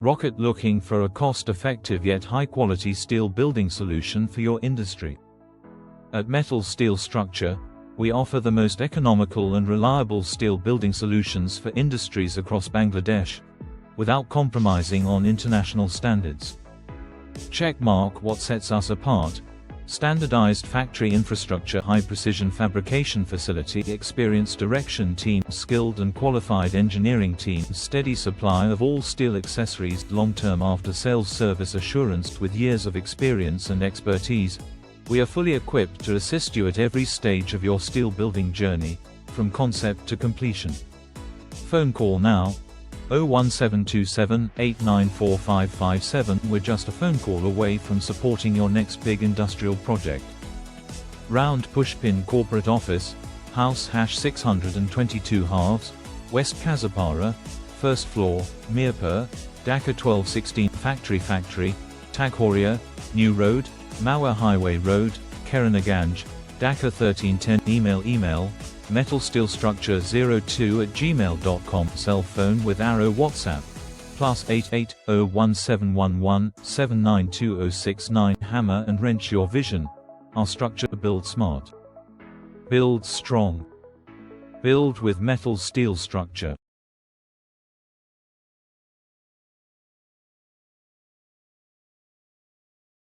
Rocket looking for a cost-effective yet high-quality steel building solution for your industry. At Metal Steel Structure, we offer the most economical and reliable steel building solutions for industries across Bangladesh, without compromising on international standards. Checkmark what sets us apart: standardized factory infrastructure, high-precision fabrication facility, experienced erection team, skilled and qualified engineering team, steady supply of all steel accessories, long-term after-sales service assurance with years of experience and expertise. We are fully equipped to assist you at every stage of your steel building journey, from concept to completion. Phone call now, 01727 894557. We're just a phone call away from supporting your next big industrial project. Round Pushpin Corporate Office, House #622 Halves, West Kazipara, 1st floor, Mirpur, Dhaka 1216. Factory, Taghoria, New Road, Mawa Highway Road, Keraniganj, Dhaka 1310. Email metalsteelstructure02@gmail.com. Cell phone with arrow WhatsApp, +88 01711 792069. Hammer and wrench your vision. Our structure. Build smart. Build strong. Build with Metal Steel Structure.